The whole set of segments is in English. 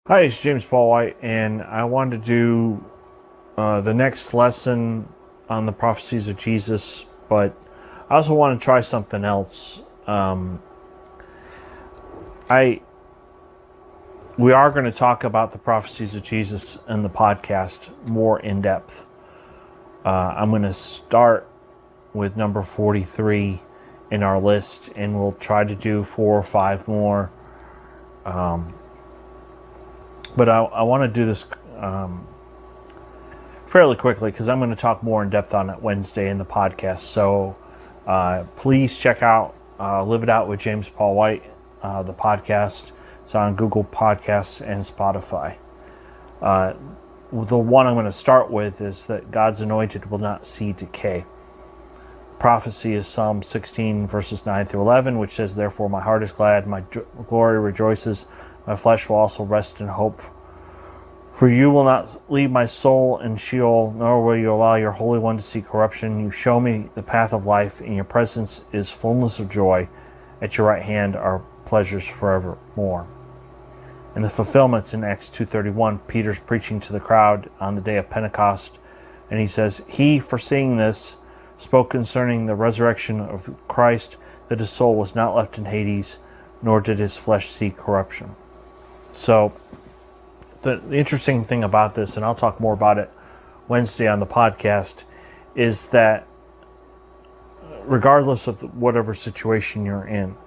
Hi, it's James Paul White, and I wanted to do the next lesson on the prophecies of Jesus, but I also want to try something else. We are going to talk about the prophecies of Jesus in the podcast more in depth. I'm going to start with number 43 in our list, and we'll try to do 4 or 5 more. But I want to do this fairly quickly because I'm going to talk more in depth on it Wednesday in the podcast. So please check out Live It Out with James Paul White, the podcast. It's on Google Podcasts and Spotify. The one I'm going to start with is that God's anointed will not see decay. Prophecy is Psalm 16, verses 9 through 11, which says, "Therefore my heart is glad, my glory rejoices, my flesh will also rest in hope. For you will not leave my soul in Sheol, nor will you allow your Holy One to see corruption. You show me the path of life. In your presence is fullness of joy. At your right hand are pleasures forevermore." And the fulfillments in Acts 2:31, Peter's preaching to the crowd on the day of Pentecost, and he says, "He, foreseeing this, spoke concerning the resurrection of Christ, that his soul was not left in Hades, nor did his flesh see corruption." So the interesting thing about this, and I'll talk more about it Wednesday on the podcast, is that regardless of whatever situation you're in,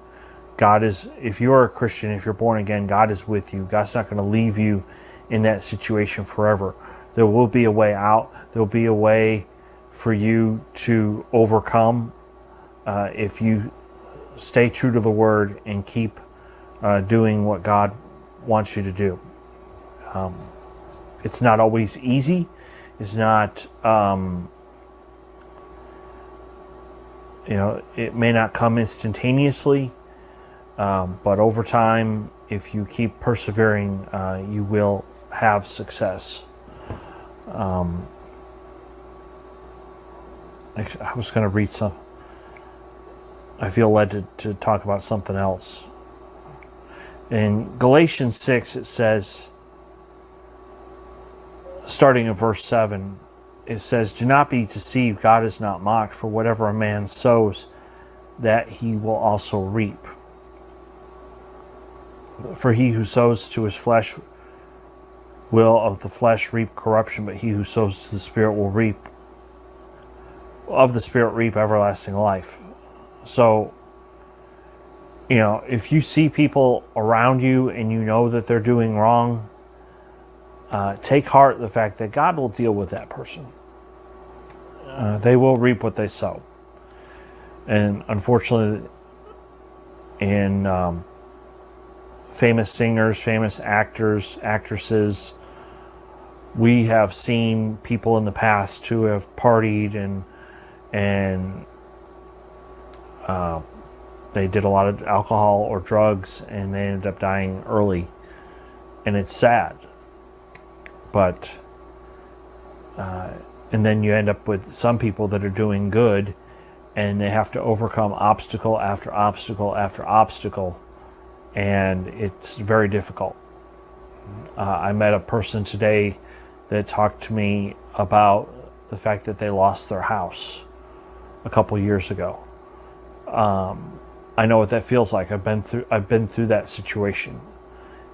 God is, if you're a Christian, if you're born again, God is with you. God's not going to leave you in that situation forever. There will be a way out. There will be a way for you to overcome if you stay true to the Word and keep doing what God wants you to do. It's not always easy. It's not, it may not come instantaneously, but over time, if you keep persevering, you will have success. I was going to read some. I feel led to talk about something else. In Galatians 6, it says, starting in verse 7, it says, "Do not be deceived, God is not mocked, for whatever a man sows, that he will also reap. For he who sows to his flesh will of the flesh reap corruption, but he who sows to the Spirit will reap everlasting life." So, if you see people around you and you know that they're doing wrong, take heart the fact that God will deal with that person. They will reap what they sow. And unfortunately, in famous singers, famous actors, actresses, we have seen people in the past who have partied and they did a lot of alcohol or drugs and they ended up dying early. And it's sad. But, and then you end up with some people that are doing good and they have to overcome obstacle after obstacle after obstacle. And it's very difficult. I met a person today that talked to me about the fact that they lost their house a couple years ago. I know what that feels like. I've been through that situation.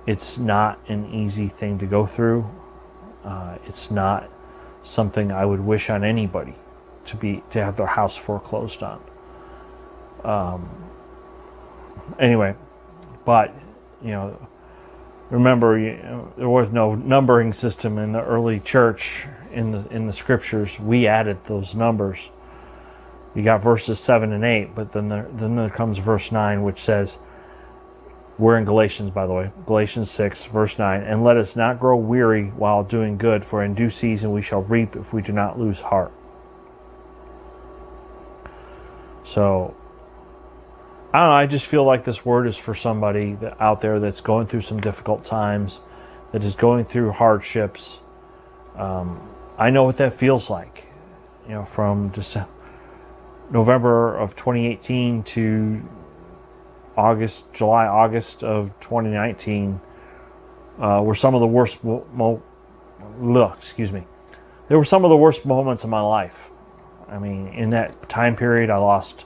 It's not an easy thing to go through. It's not something I would wish on anybody to have their house foreclosed on. Anyway, but remember, there was no numbering system in the early church in the scriptures. We added those numbers. You got verses 7 and 8, but then there comes verse 9, which says, we're in Galatians, by the way, Galatians 6, verse 9, "And let us not grow weary while doing good, for in due season we shall reap if we do not lose heart." So, I don't know, I just feel like this word is for somebody out there that's going through some difficult times, that is going through hardships. I know what that feels like. From November of 2018 to July, August of 2019, were some of the worst. Excuse me. They were some of the worst moments of my life. I mean, in that time period, I lost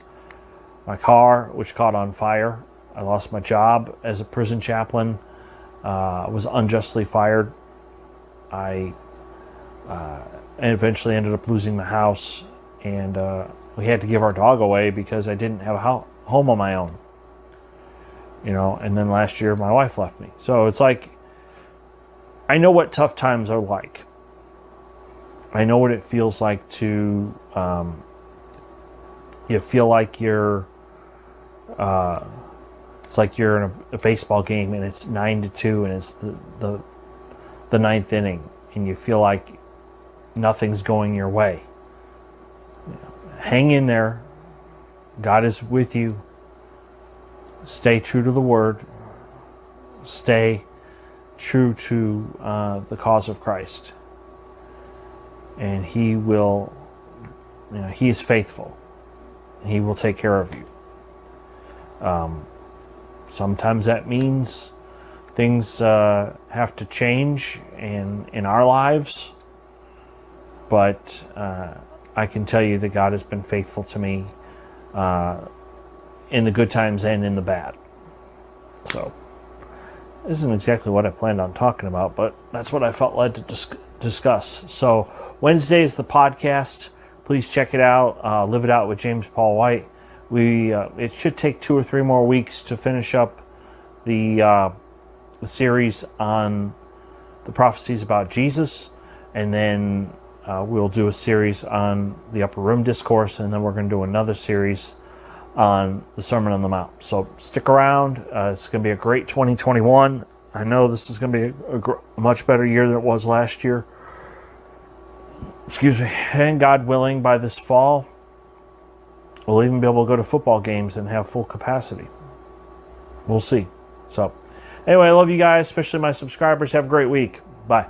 my car, which caught on fire. I lost my job as a prison chaplain. I was unjustly fired. I eventually ended up losing my house, and we had to give our dog away because I didn't have a home on my own. And then last year my wife left me. So it's like, I know what tough times are like. I know what it feels like to, you feel like you're, it's like you're in a baseball game and it's 9-2 and it's the ninth inning and you feel like nothing's going your way. Hang in there. God is with you. Stay true to the word. Stay true to the cause of Christ. And he will, he is faithful. He will take care of you. Sometimes that means things have to change in our lives. But I can tell you that God has been faithful to me in the good times and in the bad. So, this isn't exactly what I planned on talking about, but that's what I felt led to discuss. So, Wednesday is the podcast. Please check it out. Live It Out with James Paul White. It should take 2 or 3 more weeks to finish up the series on the prophecies about Jesus, and then we'll do a series on the Upper Room Discourse, and then we're going to do another series on the Sermon on the Mount. So stick around. It's going to be a great 2021. I know this is going to be a much better year than it was last year. Excuse me. And God willing, by this fall, we'll even be able to go to football games and have full capacity. We'll see. So anyway, I love you guys, especially my subscribers. Have a great week. Bye.